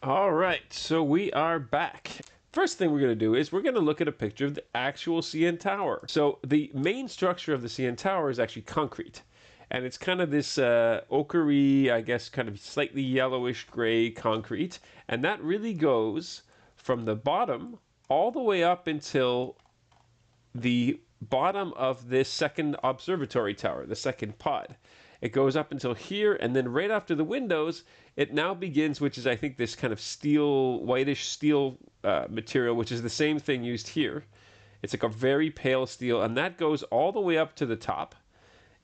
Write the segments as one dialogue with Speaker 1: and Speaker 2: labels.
Speaker 1: All right, so we are back. First thing we're going to do is we're going to look at a picture of the actual CN Tower. So the main structure of the CN Tower is actually concrete. And it's kind of this ochre-y, I guess, kind of slightly yellowish gray concrete. And that really goes from the bottom all the way up until the bottom of this second observatory tower, the second pod. It goes up until here, and then right after the windows, it now begins, which is, I think, this kind of steel, whitish steel material, which is the same thing used here. It's like a very pale steel, and that goes all the way up to the top,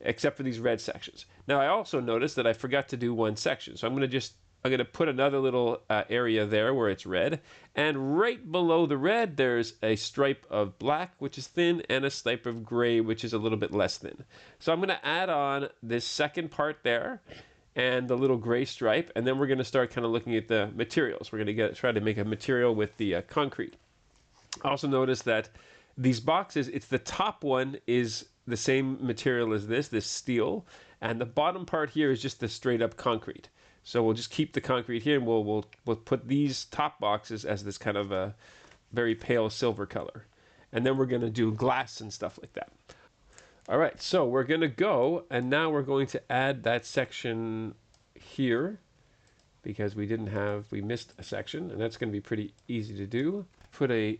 Speaker 1: except for these red sections. Now, I also noticed that I forgot to do one section, so I'm going to put another little area there where it's red. And right below the red, there's a stripe of black, which is thin, and a stripe of gray, which is a little bit less thin. So I'm going to add on this second part there and the little gray stripe. And then we're going to start kind of looking at the materials. We're going to try to make a material with the concrete. I also noticed that these boxes, it's the top one is the same material as this steel. And the bottom part here is just the straight up concrete. So we'll just keep the concrete here, and we'll put these top boxes as this kind of a very pale silver color. And then we're going to do glass and stuff like that. All right, so we're going to go, and now we're going to add that section here because we missed a section, and that's going to be pretty easy to do. Put a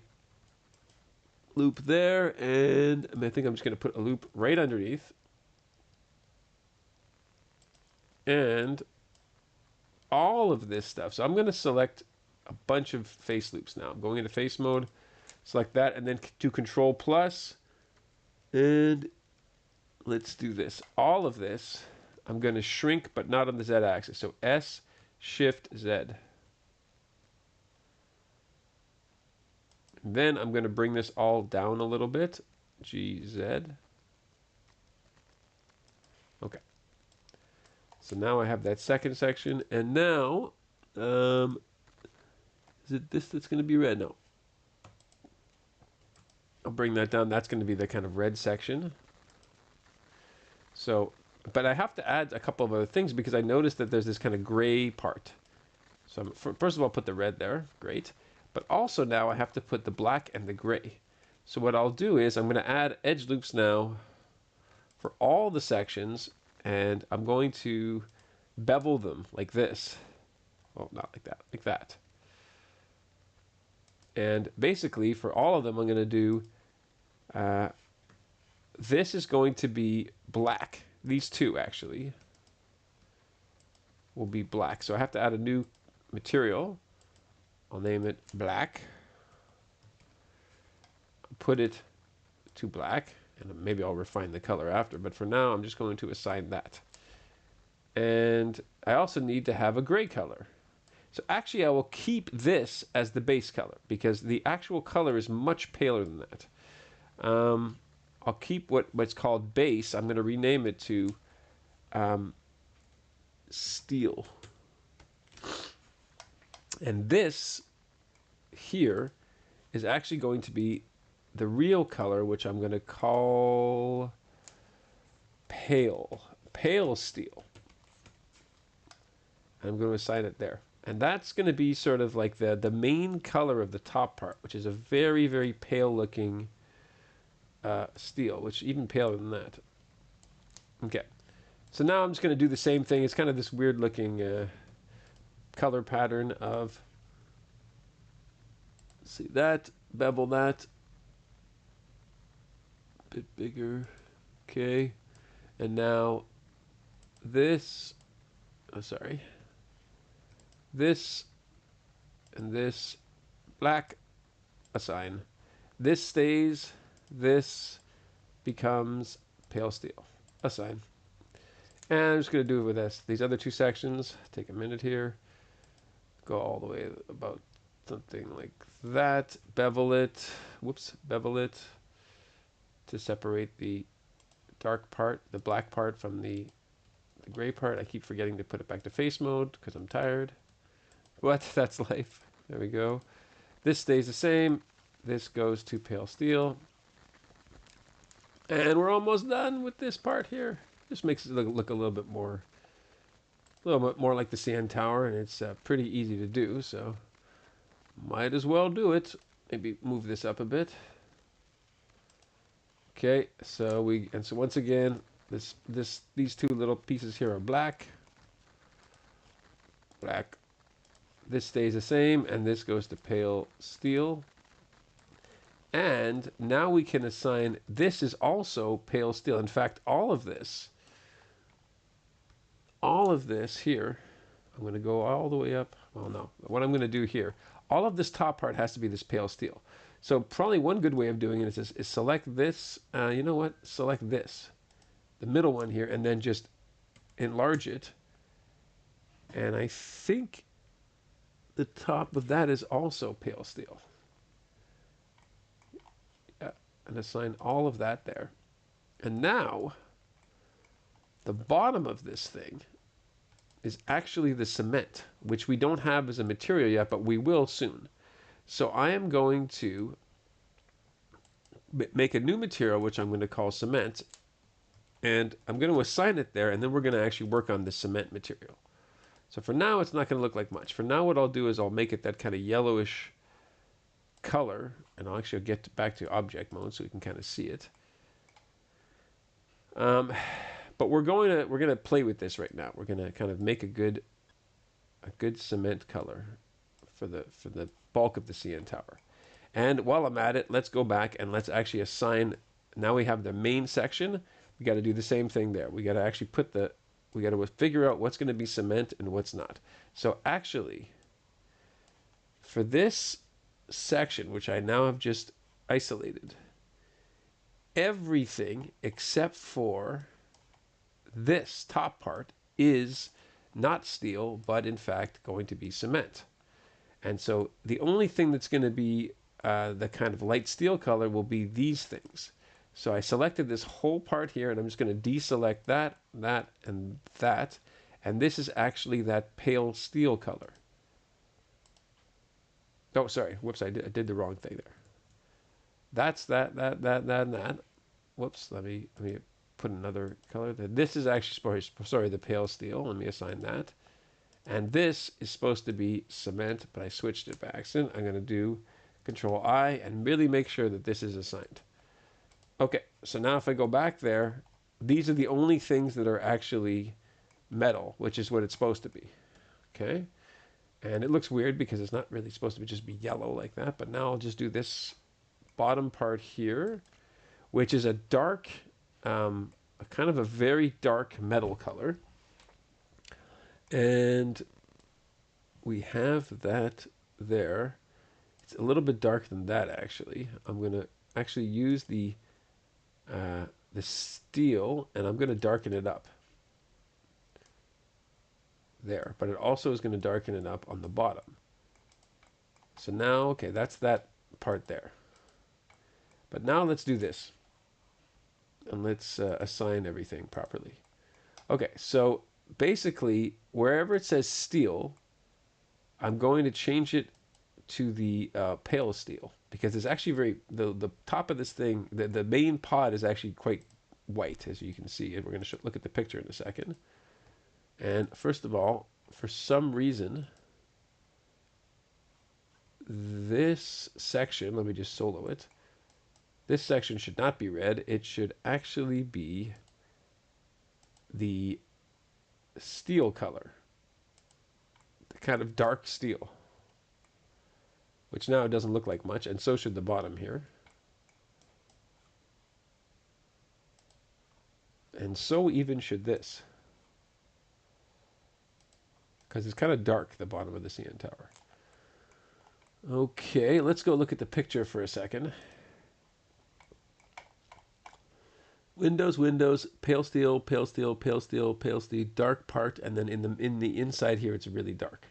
Speaker 1: loop there, and I think I'm just going to put a loop right underneath. And all of this stuff. So I'm going to select a bunch of face loops now. I'm going into face mode, select that, and then do Control plus. And let's do this. All of this, I'm going to shrink, but not on the Z axis. So S, Shift, Z. And then I'm going to bring this all down a little bit. G, Z. Okay. So now I have that second section, and now, is it this that's going to be red? No. I'll bring that down. That's going to be the kind of red section. So, but I have to add a couple of other things because I noticed that there's this kind of gray part. So first of all, put the red there. Great. But also now I have to put the black and the gray. So what I'll do is I'm going to add edge loops now for all the sections, and I'm going to bevel them like this. Well, not like that, like that. And basically, for all of them, I'm going to do, this is going to be black. These two, actually, will be black. So I have to add a new material. I'll name it black. Put it to black, and maybe I'll refine the color after. But for now, I'm just going to assign that. And I also need to have a gray color. So actually I will keep this as the base color because the actual color is much paler than that. I'll keep what's called base. I'm going to rename it to steel. And this here is actually going to be the real color, which I'm going to call pale steel. I'm going to assign it there. And that's going to be sort of like the main color of the top part, which is a very, very pale looking steel, which even paler than that. Okay. So now I'm just going to do the same thing. It's kind of this weird looking color pattern of, see that, bevel that, a bit bigger. Okay. And now this, oh, sorry. This and this black assign. This stays, this becomes pale steel. Assign. And I'm just going to do it with this. These other two sections, take a minute here, go all the way about something like that, bevel it, bevel it to separate the dark part, the black part from the gray part. I keep forgetting to put it back to face mode because I'm tired. What? That's life. There we go. This stays the same. This goes to pale steel. And we're almost done with this part here. Just makes it look a little bit more A little bit more like the CN Tower, and it's pretty easy to do, so might as well do it. Maybe move this up a bit. Okay, so once again, these two little pieces here are black. Black. This stays the same, and this goes to pale steel. And now we can assign, this is also pale steel. In fact, all of this here, I'm going to go all the way up. Well, no, what I'm going to do here, all of this top part has to be this pale steel. So probably one good way of doing it is select this, you know what, select this, the middle one here, and then just enlarge it. And I think the top of that is also pale steel. Yeah, and assign all of that there. And now, the bottom of this thing is actually the cement, which we don't have as a material yet, but we will soon. So I am going to make a new material, which I'm going to call cement, and I'm going to assign it there, and then we're going to actually work on the cement material. So for now, it's not going to look like much. For now, what I'll do is I'll make it that kind of yellowish color, and I'll actually get back to object mode so we can kind of see it. But we're going to play with this right now. We're going to kind of make a good cement color for the bulk of the CN Tower. And while I'm at it, let's go back and let's actually assign. Now we have the main section. We got to do the same thing there. We got to actually we got to figure out what's going to be cement and what's not. So actually, for this section, which I now have just isolated, everything except for this top part is not steel, but in fact going to be cement. And so the only thing that's going to be the kind of light steel color will be these things. So I selected this whole part here, and I'm just going to deselect that, that, and that. And this is actually that pale steel color. Oh, sorry. Whoops, I did the wrong thing there. That's that, and that. Whoops, let me put another color. This is actually, sorry, the pale steel. Let me assign that. And this is supposed to be cement, but I switched it by accident. I'm going to do Control I and really make sure that this is assigned. Okay, so now if I go back there, these are the only things that are actually metal, which is what it's supposed to be. Okay, and it looks weird because it's not really supposed to just be yellow like that, but now I'll just do this bottom part here, which is a dark, kind of a very dark metal color. And we have that there. It's a little bit darker than that, actually. I'm going to actually use the steel, and I'm going to darken it up there. But it also is going to darken it up on the bottom. So now, okay, that's that part there. But now let's do this. And let's assign everything properly. Okay, so basically, wherever it says steel, I'm going to change it to the pale steel, because it's actually the top of this thing, the main pod is actually quite white, as you can see, and we're going to look at the picture in a second. And first of all, for some reason, this section, let me just solo it, this section should not be red. It should actually be the steel color, the kind of dark steel, which now doesn't look like much, and so should the bottom here. And so even should this, because it's kind of dark, the bottom of the CN Tower. Okay, let's go look at the picture for a second. Windows, windows, pale steel, pale steel, pale steel, pale steel, dark part, and then in the inside here it's really dark.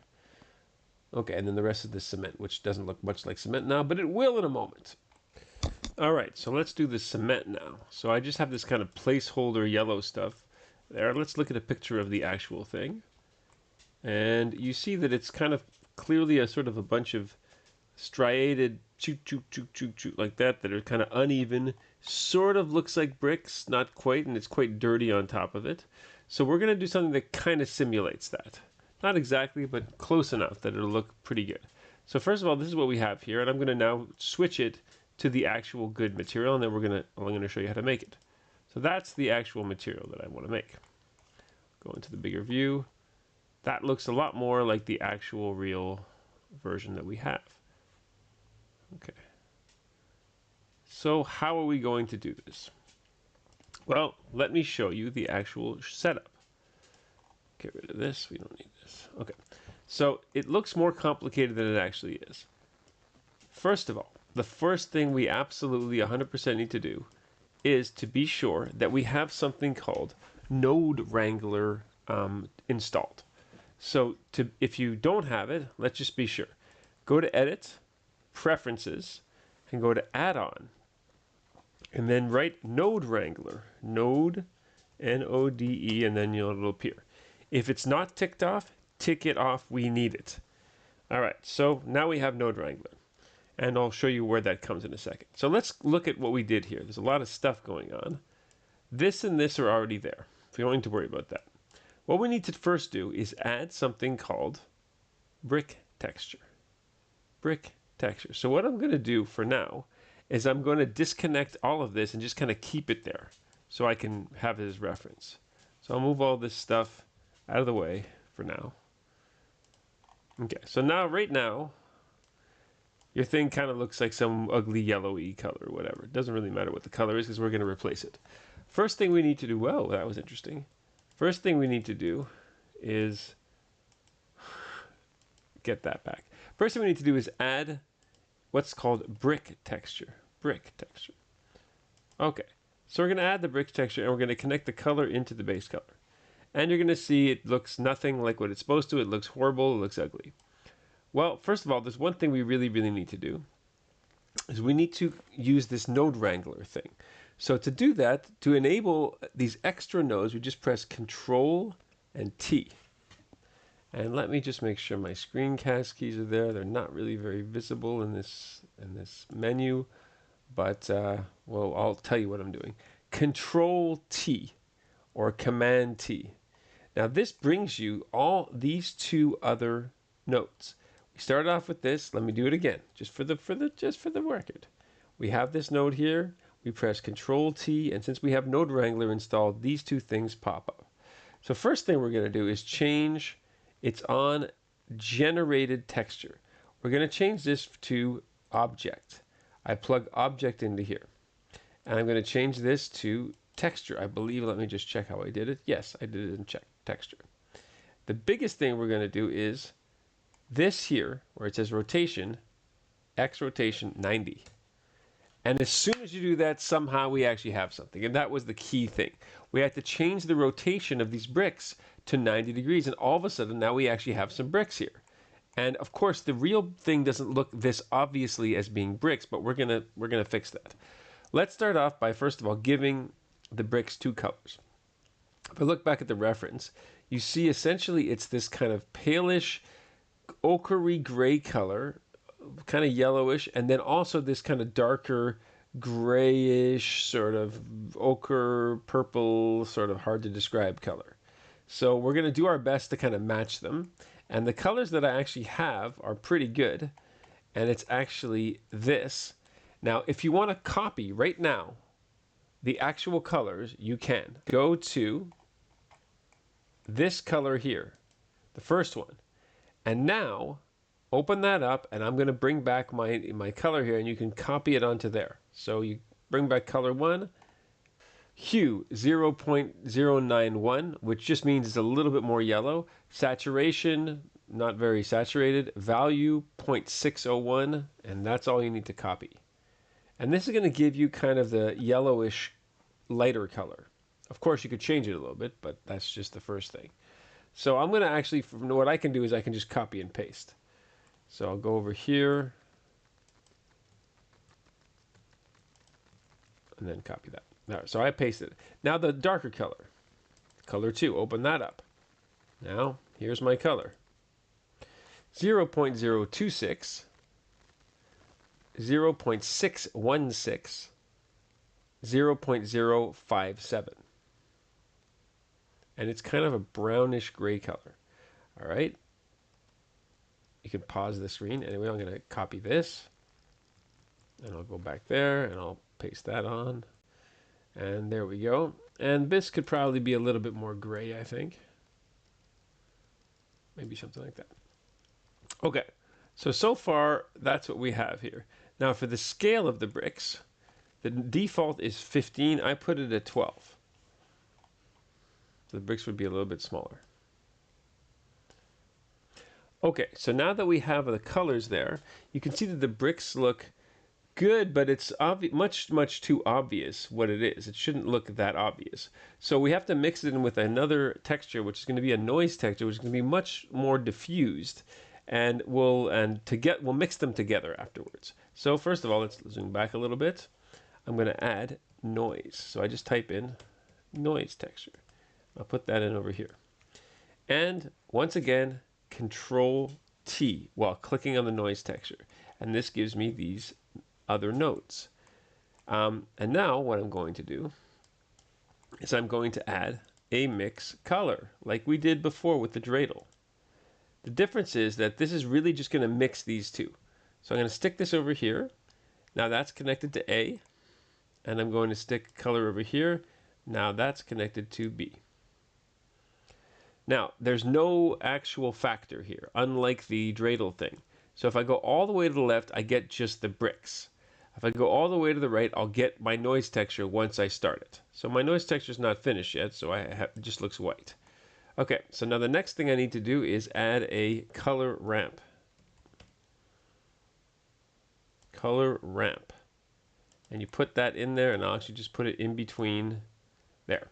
Speaker 1: Okay, and then the rest is the cement, which doesn't look much like cement now, but it will in a moment. All right, so let's do the cement now. So I just have this kind of placeholder yellow stuff there. Let's look at a picture of the actual thing. And you see that it's kind of clearly a sort of a bunch of striated choot like that are kind of uneven. Sort of looks like bricks, not quite, and it's quite dirty on top of it. So we're going to do something that kind of simulates that. Not exactly, but close enough that it'll look pretty good. So first of all, this is what we have here, and I'm going to now switch it to the actual good material, and then I'm going to show you how to make it. So that's the actual material that I want to make. Go into the bigger view. That looks a lot more like the actual real version that we have. Okay. So how are we going to do this? Well, let me show you the actual setup. Get rid of this. We don't need this. Okay. So it looks more complicated than it actually is. First of all, the first thing we absolutely 100% need to do is to be sure that we have something called Node Wrangler installed. So if you don't have it, let's just be sure. Go to Edit, Preferences, and go to Add-on. And then write Node Wrangler, Node, N-O-D-E, and then it'll appear. If it's not ticked off, tick it off. We need it. All right, so now we have Node Wrangler. And I'll show you where that comes in a second. So let's look at what we did here. There's a lot of stuff going on. This and this are already there. We don't need to worry about that. What we need to first do is add something called brick texture. Brick texture. So what I'm going to do for now is I'm going to disconnect all of this and just kind of keep it there so I can have it as reference. So I'll move all this stuff out of the way for now. Okay, so now, right now, your thing kind of looks like some ugly yellowy color or whatever. It doesn't really matter what the color is because we're going to replace it. First thing we need to do, well, that was interesting. First thing we need to do is get that back. First thing we need to do is add what's called brick texture. Brick texture. Okay, so we're going to add the brick texture and we're going to connect the color into the base color. And you're going to see it looks nothing like what it's supposed to. It looks horrible. It looks ugly. Well, first of all, there's one thing we really need to do is we need to use this Node Wrangler thing. So to do that, to enable these extra nodes, we just press Control and T. And let me just make sure my screencast keys are there. They're not really very visible in this menu, but well, I'll tell you what I'm doing. Control T or Command T. Now this brings you all these two other nodes. We started off with this. Let me do it again, just for the record. We have this node here. We press Control T, and since we have Node Wrangler installed, these two things pop up. So first thing we're going to do is change its on generated texture. We're going to change this to object. I plug object into here, and I'm going to change this to texture. I believe. Let me just check how I did it. Yes, I did it in texture. The biggest thing we're going to do is this here, where it says rotation, X rotation 90. And as soon as you do that, somehow we actually have something. And that was the key thing. We had to change the rotation of these bricks to 90 degrees. And all of a sudden, now we actually have some bricks here. And of course, the real thing doesn't look this obviously as being bricks, but we're gonna fix that. Let's start off by, first of all, giving the bricks two colors. If I look back at the reference, you see essentially it's this kind of palish, ochre gray color, kind of yellowish, and then also this kind of darker grayish sort of ochre purple, sort of hard to describe color. So we're going to do our best to kind of match them, and the colors that I actually have are pretty good, and it's actually this. Now if you want to copy right now the actual colors, you can go to this color here, the first one, and now open that up, and I'm going to bring back my color here, and you can copy it onto there. So you bring back color 1, hue 0.091, which just means it's a little bit more yellow. Saturation, not very saturated. Value 0.601, and that's all you need to copy. And this is going to give you kind of the yellowish, lighter color. Of course, you could change it a little bit, but that's just the first thing. So I'm going to actually, what I can do is I can just copy and paste. So I'll go over here and then copy that. There, so I pasted it. Now the darker color, color 2, open that up. Now here's my color. 0.026, 0.616, 0.057. and it's kind of a brownish gray color. All right. You can pause the screen. Anyway, I'm going to copy this, and I'll go back there, and I'll paste that on. And there we go. And this could probably be a little bit more gray, I think. Maybe something like that. Okay, so far, that's what we have here. Now, for the scale of the bricks, the default is 15. I put it at 12. So the bricks would be a little bit smaller. Okay, so now that we have the colors there, you can see that the bricks look good, but it's much too obvious what it is. It shouldn't look that obvious. So we have to mix it in with another texture, which is going to be a noise texture, which is going to be much more diffused, and we'll mix them together afterwards. So first of all, let's zoom back a little bit. I'm going to add noise. So I just type in noise texture. I'll put that in over here. And once again, Control T while clicking on the noise texture. And this gives me these other notes. And now what I'm going to do is I'm going to add a mix color like we did before with the dreidel. The difference is that this is really just going to mix these two. So I'm going to stick this over here. Now that's connected to A. And I'm going to stick color over here. Now that's connected to B. Now, there's no actual factor here, unlike the dreidel thing. So if I go all the way to the left, I get just the bricks. If I go all the way to the right, I'll get my noise texture once I start it. So my noise texture is not finished yet, so it just looks white. Okay, so now the next thing I need to do is add a color ramp. Color ramp. And you put that in there, and I'll actually just put it in between there.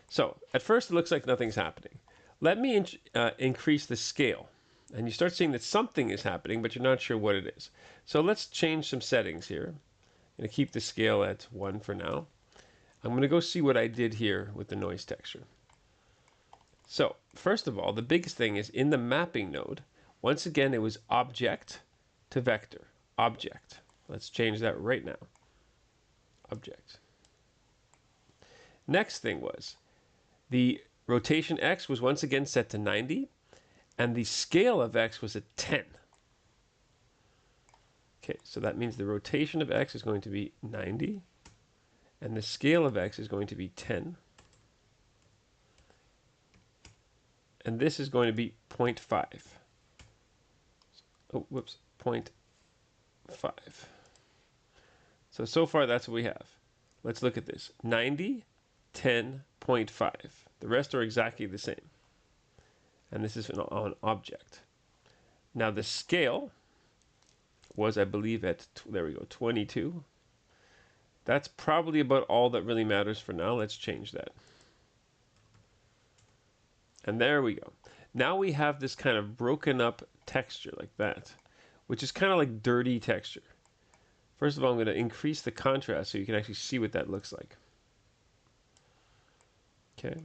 Speaker 1: So at first it looks like nothing's happening. Let me increase the scale. And you start seeing that something is happening, but you're not sure what it is. So let's change some settings here. I'm going to keep the scale at 1 for now. I'm going to go see what I did here with the noise texture. So first of all, the biggest thing is in the mapping node. Once again, it was object to vector. Object. Let's change that right now. Object. Next thing was the rotation X was once again set to 90, and the scale of X was at 10. Okay, so that means the rotation of X is going to be 90, and the scale of X is going to be 10. And this is going to be 0.5. Oh, whoops, 0.5. So far that's what we have. Let's look at this. 90, 10, 0.5. The rest are exactly the same. And this is on object. Now the scale was, I believe, at, there we go, 22. That's probably about all that really matters for now. Let's change that. And there we go. Now we have this kind of broken up texture like that, which is kind of like dirty texture. First of all, I'm going to increase the contrast so you can actually see what that looks like. Okay.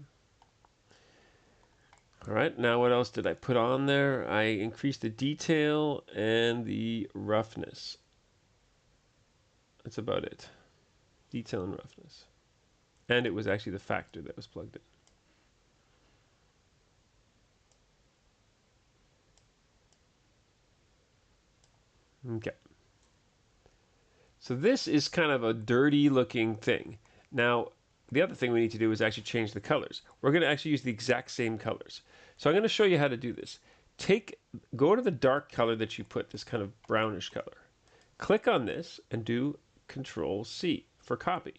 Speaker 1: All right, now what else did I put on there? I increased the detail and the roughness. That's about it. Detail and roughness. And it was actually the factor that was plugged in. Okay. So this is kind of a dirty looking thing. Now, the other thing we need to do is actually change the colors. We're going to actually use the exact same colors. So I'm going to show you how to do this. Go to the dark color that you put, this kind of brownish color. Click on this and do Control C for copy.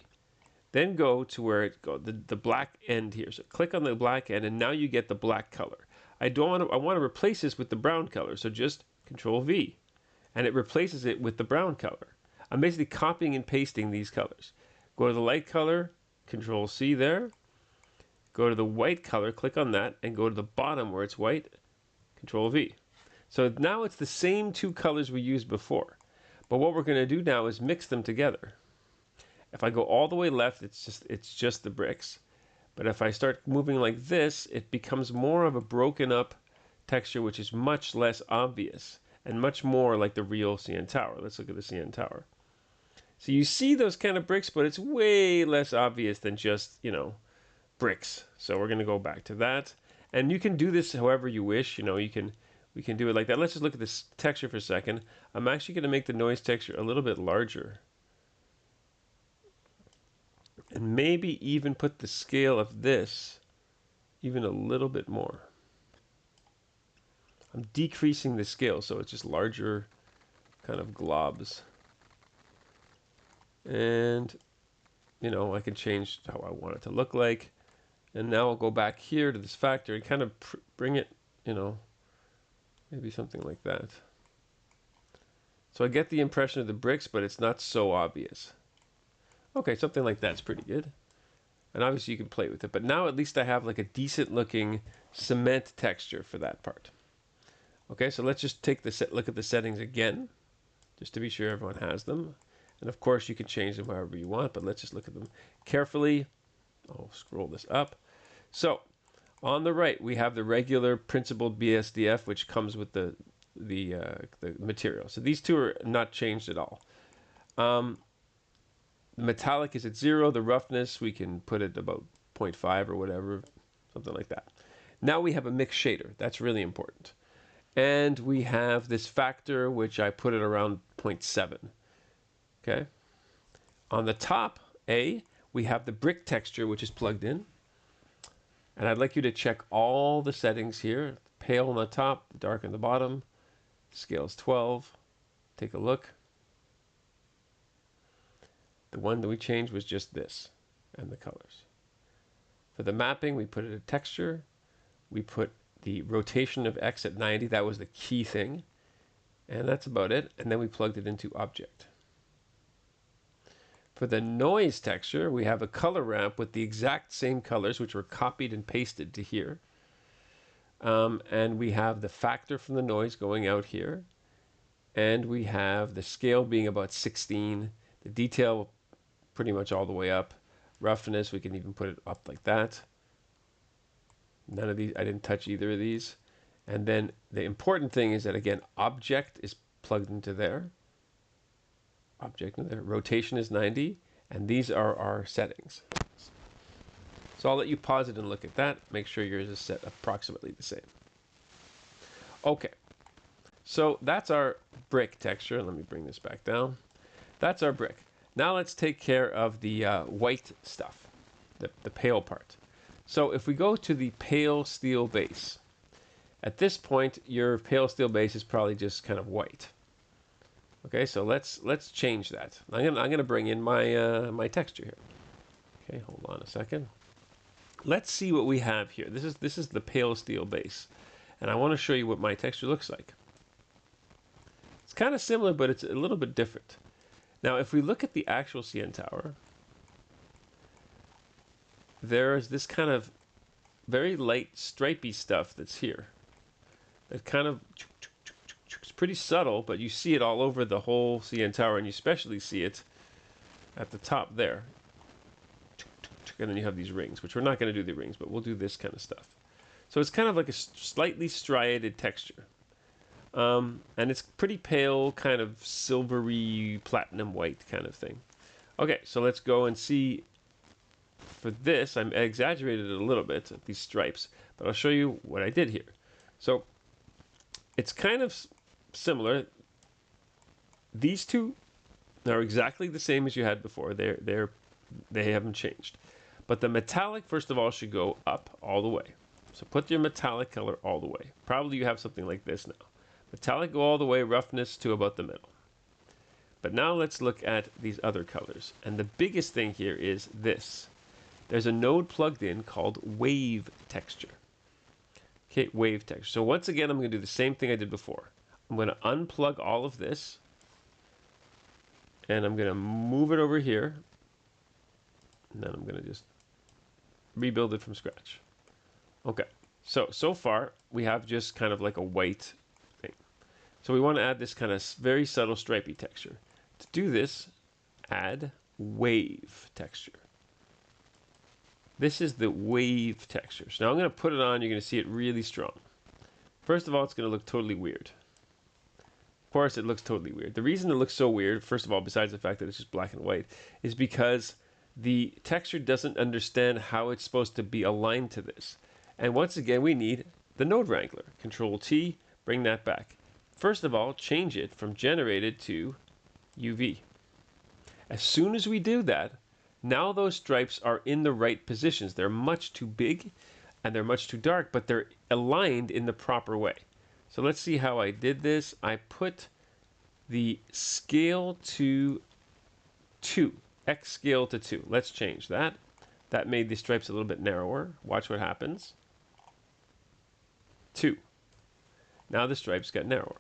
Speaker 1: Then go to where it goes, the black end here. So click on the black end, and now you get the black color. I want to replace this with the brown color, so just Control V, and it replaces it with the brown color. I'm basically copying and pasting these colors. Go to the light color, Control C there. Go to the white color, click on that, and go to the bottom where it's white, Control V. So now it's the same two colors we used before. But what we're going to do now is mix them together. If I go all the way left, it's just the bricks. But if I start moving like this, it becomes more of a broken up texture, which is much less obvious and much more like the real CN Tower. Let's look at the CN Tower. So you see those kind of bricks, but it's way less obvious than just, bricks. So we're going to go back to that. And you can do this however you wish. You know, we can do it like that. Let's just look at this texture for a second. I'm actually going to make the noise texture a little bit larger. And maybe even put the scale of this even a little bit more. I'm decreasing the scale so it's just larger kind of globs. And, you know, I can change how I want it to look like. And now I'll go back here to this factor and kind of bring it, you know, maybe something like that. So I get the impression of the bricks, but it's not so obvious. Okay, something like that's pretty good. And obviously you can play with it. But now at least I have like a decent looking cement texture for that part. Okay, so let's just take the look at the settings again, just to be sure everyone has them. And of course you can change them however you want, but let's just look at them carefully. I'll scroll this up. So on the right, we have the regular principled BSDF, which comes with the material. So these two are not changed at all. The metallic is at 0. The roughness, we can put it about 0.5 or whatever, something like that. Now we have a mix shader. That's really important. And we have this factor, which I put it around 0.7. Okay. On the top, A, we have the brick texture, which is plugged in. And I'd like you to check all the settings here. Pale on the top, dark on the bottom. Scale is 12. Take a look. The one that we changed was just this and the colors. For the mapping, we put it a texture. We put the rotation of X at 90. That was the key thing. And that's about it. And then we plugged it into object. For the noise texture, we have a color ramp with the exact same colors, which were copied and pasted to here. And we have the factor from the noise going out here. And we have the scale being about 16. The detail pretty much all the way up. Roughness, we can even put it up like that. None of these, I didn't touch either of these. And then the important thing is that, again, object is plugged into there. Object in there. Rotation is 90. And these are our settings. So I'll let you pause it and look at that. Make sure yours is set approximately the same. Okay. So that's our brick texture. Let me bring this back down. That's our brick. Now let's take care of the white stuff, the pale part. So if we go to the pale steel base, at this point your pale steel base is probably just kind of white. Okay, so let's change that. I'm gonna bring in my my texture here. Okay, hold on a second. Let's see what we have here. This is the pale steel base, and I want to show you what my texture looks like. It's kind of similar, but it's a little bit different. Now, if we look at the actual CN Tower, there's this kind of very light stripy stuff that's here. It kind of, it's pretty subtle, but you see it all over the whole CN Tower, and you especially see it at the top there. And then you have these rings, which we're not going to do the rings, but we'll do this kind of stuff. So it's kind of like a slightly striated texture. And it's pretty pale, kind of silvery, platinum white kind of thing. Okay, so let's go and see. For this, I exaggerated it a little bit, these stripes, but I'll show you what I did here. So it's kind of similar. These two are exactly the same as you had before. They haven't changed. But the metallic, first of all, should go up all the way. So put your metallic color all the way. Probably you have something like this now. Metallic go all the way, roughness to about the middle. But now let's look at these other colors. And the biggest thing here is this. There's a node plugged in called wave texture. Okay, wave texture. So once again, I'm going to do the same thing I did before. I'm going to unplug all of this. And I'm going to move it over here. And then I'm going to just rebuild it from scratch. Okay, so far we have just kind of like a white thing. So we want to add this kind of very subtle stripy texture. To do this, add wave texture. This is the wave texture. So now I'm going to put it on. You're going to see it really strong. First of all, it's going to look totally weird. Of course, it looks totally weird. The reason it looks so weird, first of all, besides the fact that it's just black and white, is because the texture doesn't understand how it's supposed to be aligned to this. And once again, we need the node wrangler. Control T, bring that back. First of all, change it from generated to UV. As soon as we do that, now those stripes are in the right positions. They're much too big and they're much too dark, but they're aligned in the proper way. So let's see how I did this. I put the scale to 2, X scale to 2. Let's change that. That made the stripes a little bit narrower. Watch what happens. 2. Now the stripes got narrower.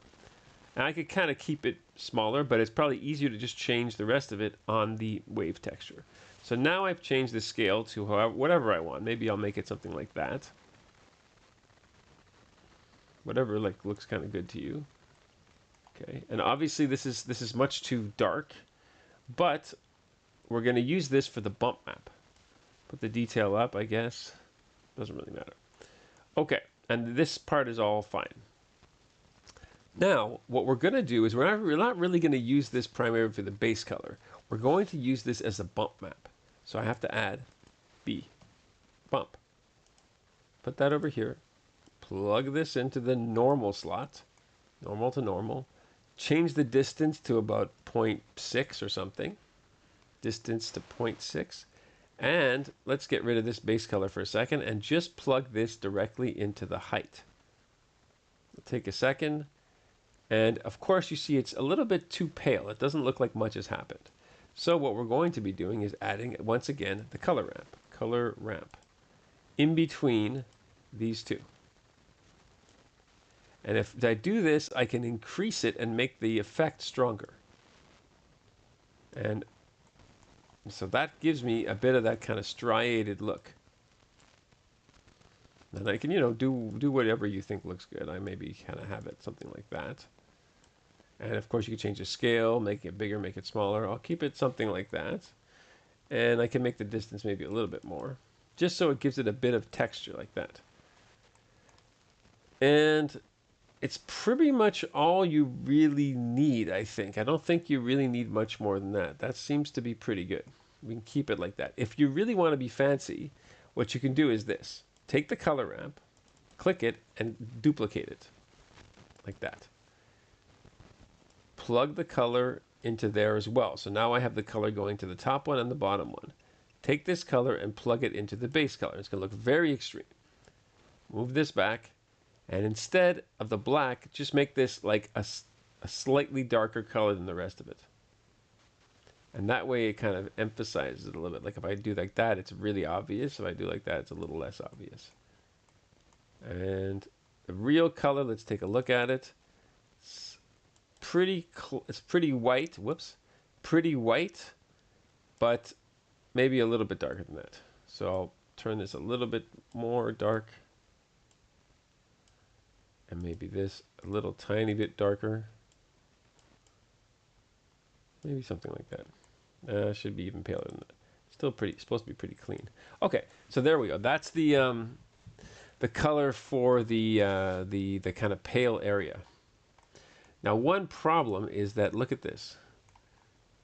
Speaker 1: And I could kind of keep it smaller, but it's probably easier to just change the rest of it on the wave texture. So now I've changed the scale to whatever I want. Maybe I'll make it something like that. Whatever looks kind of good to you. Okay, and obviously this is much too dark, but we're going to use this for the bump map. Put the detail up, I guess. Doesn't really matter. Okay, and this part is all fine. Now, what we're going to do is we're not really going to use this primarily for the base color. We're going to use this as a bump map. So I have to add B, bump. Put that over here. Plug this into the normal slot, normal to normal. Change the distance to about 0.6 or something. Distance to 0.6. And let's get rid of this base color for a second and just plug this directly into the height. It'll take a second. And of course, you see it's a little bit too pale. It doesn't look like much has happened. So what we're going to be doing is adding, once again, the color ramp, in between these two. And if I do this, I can increase it and make the effect stronger. And so that gives me a bit of that kind of striated look. And I can, do whatever you think looks good. I maybe kind of have it something like that. And of course you can change the scale, make it bigger, make it smaller. I'll keep it something like that. And I can make the distance maybe a little bit more, just so it gives it a bit of texture like that. And it's pretty much all you really need, I think. I don't think you really need much more than that. That seems to be pretty good. We can keep it like that. If you really want to be fancy, what you can do is this. Take the color ramp, click it, and duplicate it like that. Plug the color into there as well. So now I have the color going to the top one and the bottom one. Take this color and plug it into the base color. It's going to look very extreme. Move this back, and instead of the black, just make this like a slightly darker color than the rest of it. And that way it kind of emphasizes it a little bit. Like if I do like that, it's really obvious. If I do like that, it's a little less obvious. And the real color, let's take a look at it. It's pretty white. Whoops. Pretty white, but maybe a little bit darker than that. So I'll turn this a little bit more dark. And maybe this a little tiny bit darker. Maybe something like that. Should be even paler than that. Still supposed to be pretty clean. Okay, so there we go. That's the color for the kind of pale area. Now, one problem is that, look at this.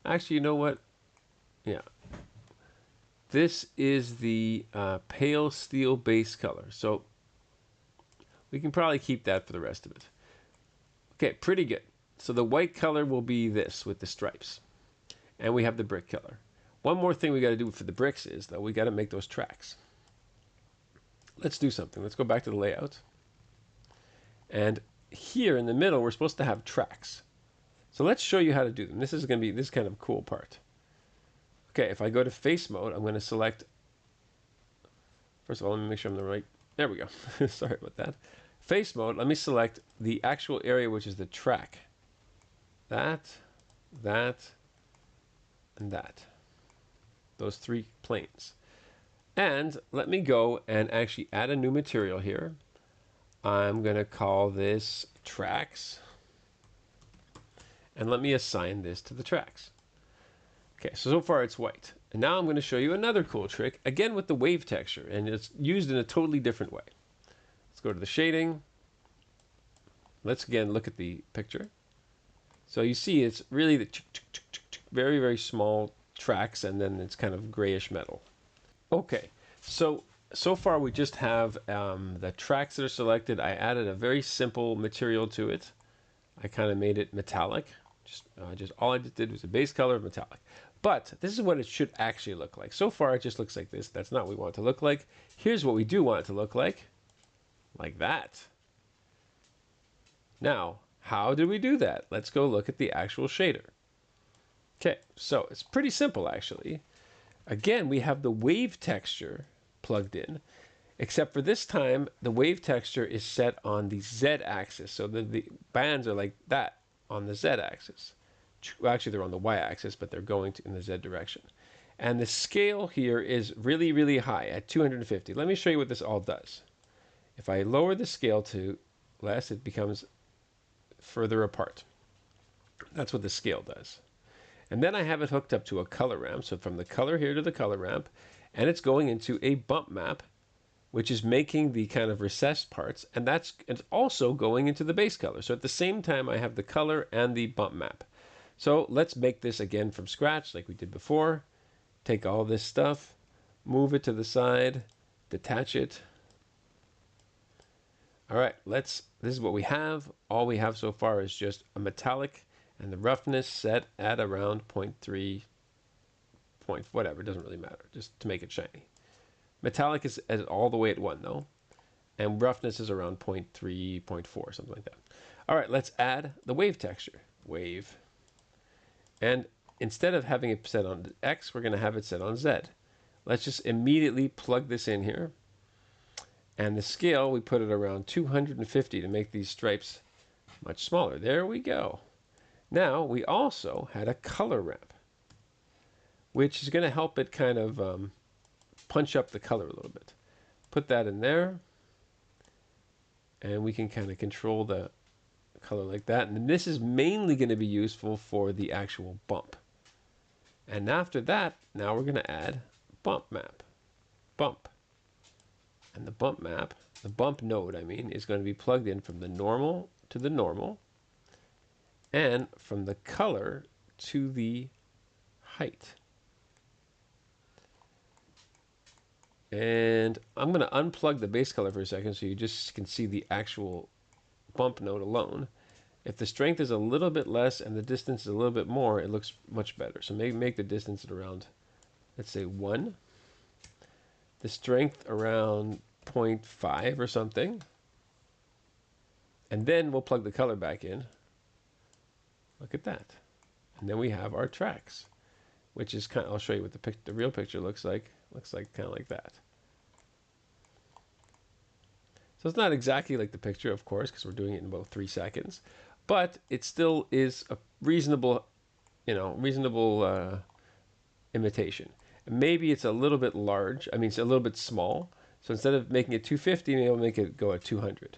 Speaker 1: Actually, you know what? Yeah. This is the pale steel base color. So we can probably keep that for the rest of it. Okay, pretty good. So the white color will be this with the stripes. And we have the brick color. One more thing we got to do for the bricks is, though, we got to make those tracks. Let's do something. Let's go back to the layout. And here in the middle, we're supposed to have tracks. So let's show you how to do them. This is going to be this kind of cool part. Okay, if I go to face mode, I'm going to select, first of all, let me make sure I'm the right, there we go. Sorry about that. Face mode, let me select the actual area, which is the track. That, and that. Those three planes. And let me go and actually add a new material here. I'm going to call this tracks. And let me assign this to the tracks. Okay, so far it's white. And now I'm going to show you another cool trick, again with the wave texture, and it's used in a totally different way. Let's go to the shading. Let's again look at the picture. So you see it's really the very, very small tracks, and then it's kind of grayish metal. Okay, so far we just have the tracks that are selected. I added a very simple material to it. I kind of made it metallic. All I just did was a base color of metallic. But this is what it should actually look like. So far it just looks like this. That's not what we want it to look like. Here's what we do want it to look like that. Now, how did we do that? Let's go look at the actual shader. Okay, so it's pretty simple actually. Again, we have the wave texture plugged in, except for this time, the wave texture is set on the z-axis. So the bands are like that on the z-axis. Well, actually, they're on the y-axis, but they're going in the z direction. And the scale here is really, really high at 250. Let me show you what this all does. If I lower the scale to less, it becomes further apart. That's what the scale does. And then I have it hooked up to a color ramp. So from the color here to the color ramp, and it's going into a bump map, which is making the kind of recessed parts, and it's also going into the base color. So at the same time, I have the color and the bump map. So let's make this again from scratch like we did before. Take all this stuff, move it to the side, detach it. All right, this is what we have. All we have so far is just a metallic and the roughness set at around 0.3, whatever, it doesn't really matter, just to make it shiny. Metallic is all the way at 1 though, and roughness is around 0.3, 0.4, something like that. All right, let's add the wave texture. Wave. And instead of having it set on X, we're going to have it set on Z. Let's just immediately plug this in here. And the scale, we put it around 250 to make these stripes much smaller. There we go. Now, we also had a color ramp, which is going to help it kind of punch up the color a little bit. Put that in there, and we can kind of control the color like that. And this is mainly going to be useful for the actual bump. And after that, now we're going to add bump map. Bump. And the bump map, the bump node, I mean, is going to be plugged in from the normal to the normal, and from the color to the height. And I'm going to unplug the base color for a second so you just can see the actual bump node alone. If the strength is a little bit less and the distance is a little bit more, it looks much better. So make the distance at around, let's say 1. The strength around 0.5 or something. And then we'll plug the color back in. Look at that. And then we have our tracks, which is kind of, I'll show you what the real picture looks like. Looks like kind of like that. So it's not exactly like the picture, of course, because we're doing it in about 3 seconds, but it still is a reasonable, imitation. Maybe it's a little bit large. I mean, it's a little bit small. So instead of making it 250, maybe I'll make it go at 200.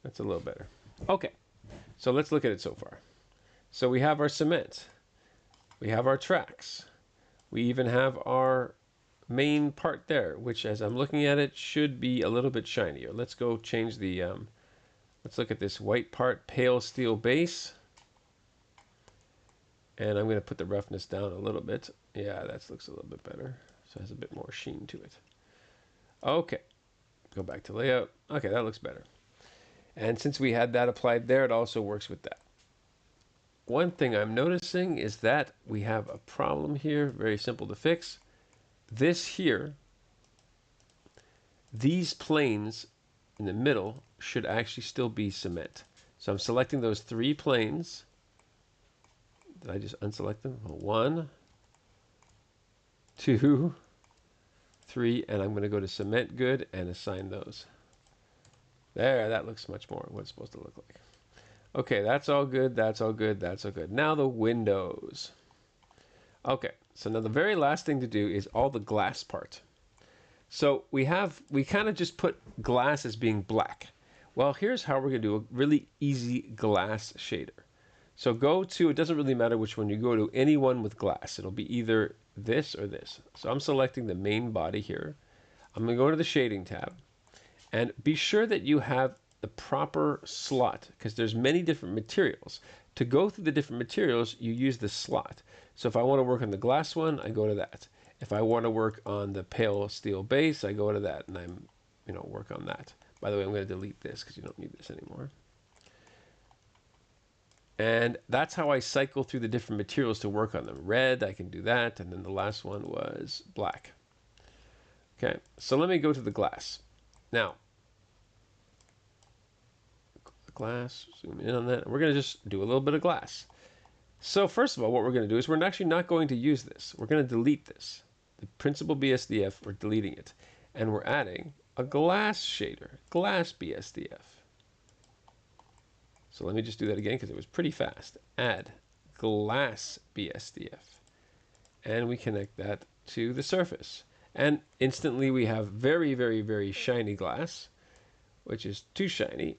Speaker 1: That's a little better. Okay, so let's look at it so far. So we have our cement. We have our tracks. We even have our main part there, which as I'm looking at it, should be a little bit shinier. Let's go change the, let's look at this white part, pale steel base. And I'm going to put the roughness down a little bit. Yeah, that looks a little bit better. So it has a bit more sheen to it. Okay, go back to layout. Okay, that looks better. And since we had that applied there, it also works with that. One thing I'm noticing is that we have a problem here, very simple to fix. This here, these planes in the middle should actually still be cement. So I'm selecting those 3 planes. Did I just unselect them? 1, 2, 3, and I'm going to go to cement good and assign those. There, that looks much more what it's supposed to look like. Okay, that's all good, that's all good, that's all good. Now the windows. Okay, so now the very last thing to do is all the glass part. So we kind of just put glass as being black. Well, here's how we're going to do a really easy glass shader. So go to, it doesn't really matter which one, you go to any one with glass. It'll be either this or this. So I'm selecting the main body here. I'm going to go to the shading tab and be sure that you have the proper slot, because there's many different materials. To go through the different materials, you use the slot. So if I want to work on the glass one, I go to that. If I want to work on the pale steel base, I go to that, and I'm, work on that. By the way, I'm going to delete this because you don't need this anymore. And that's how I cycle through the different materials to work on them. Red, I can do that, and then the last one was black. Okay, so let me go to the glass. Now, glass, zoom in on that. We're going to just do a little bit of glass. So first of all, what we're going to do is we're actually not going to use this. We're going to delete this. The principal BSDF, we're deleting it. And we're adding a glass shader, glass BSDF. So let me just do that again because it was pretty fast. Add glass BSDF. And we connect that to the surface. And instantly we have very, very, very shiny glass, which is too shiny.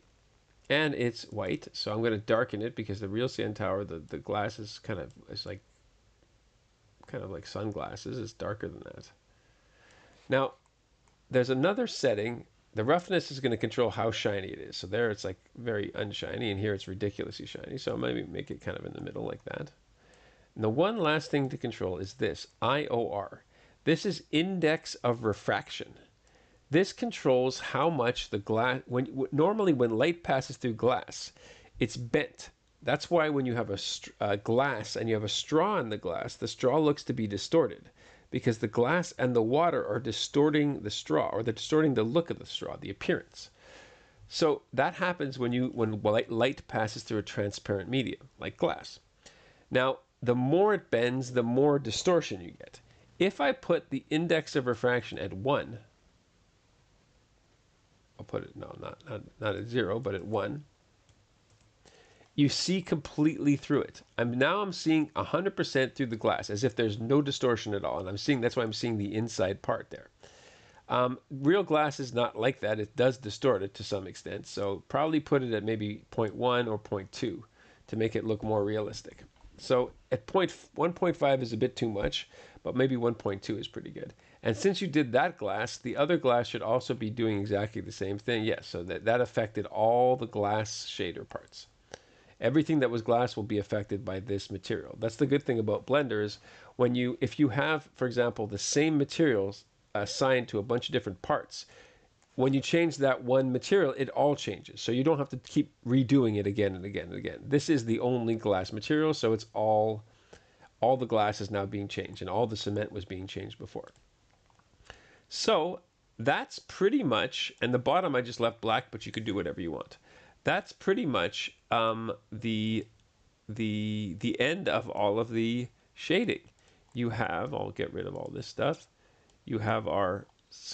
Speaker 1: And it's white, so I'm going to darken it because the real CN Tower, the glass is kind of like sunglasses. It's darker than that. Now, there's another setting. The roughness is going to control how shiny it is. So there it's like very unshiny, and here it's ridiculously shiny. So maybe make it kind of in the middle like that. And the one last thing to control is this, IOR. This is index of refraction. This controls how much the glass, normally when light passes through glass, it's bent. That's why when you have a glass and you have a straw in the glass, the straw looks to be distorted because the glass and the water are distorting the straw, or they're distorting the look of the straw, the appearance. So that happens when light passes through a transparent medium, like glass. Now, the more it bends, the more distortion you get. If I put the index of refraction at 1, I'll put it, no, not at 0, but at 1. You see completely through it. Now I'm seeing 100% through the glass, as if there's no distortion at all. And that's why I'm seeing the inside part there. Real glass is not like that. It does distort it to some extent. So probably put it at maybe 0.1 or 0.2 to make it look more realistic. So at 1.5 is a bit too much, but maybe 1.2 is pretty good. And since you did that glass, the other glass should also be doing exactly the same thing. Yes, so that affected all the glass shader parts. Everything that was glass will be affected by this material. That's the good thing about Blender is if you have, for example, the same materials assigned to a bunch of different parts, when you change that one material, it all changes. So you don't have to keep redoing it again and again and again. This is the only glass material, so it's all the glass is now being changed, and all the cement was being changed before. So that's pretty much, and the bottom I just left black, but you could do whatever you want. That's pretty much the end of all of the shading. You have, I'll get rid of all this stuff. You have our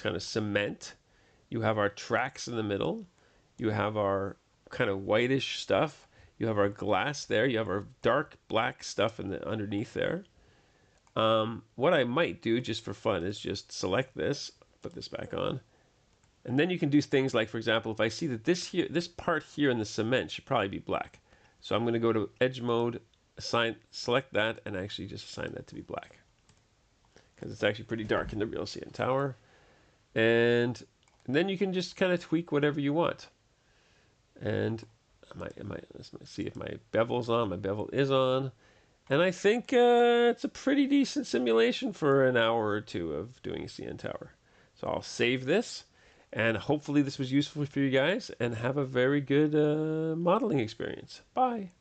Speaker 1: kind of cement. You have our tracks in the middle. You have our kind of whitish stuff. You have our glass there. You have our dark black stuff underneath there. What I might do just for fun is just select this, put this back on. And then you can do things like, for example, if I see that this part here in the cement should probably be black. So I'm going to go to edge mode, select that, and actually just assign that to be black. Because it's actually pretty dark in the real CN Tower. And then you can just kind of tweak whatever you want. And let's see if my bevel's on. My bevel is on. And I think it's a pretty decent simulation for an hour or two of doing a CN Tower. So I'll save this. And hopefully this was useful for you guys, and have a very good modeling experience. Bye.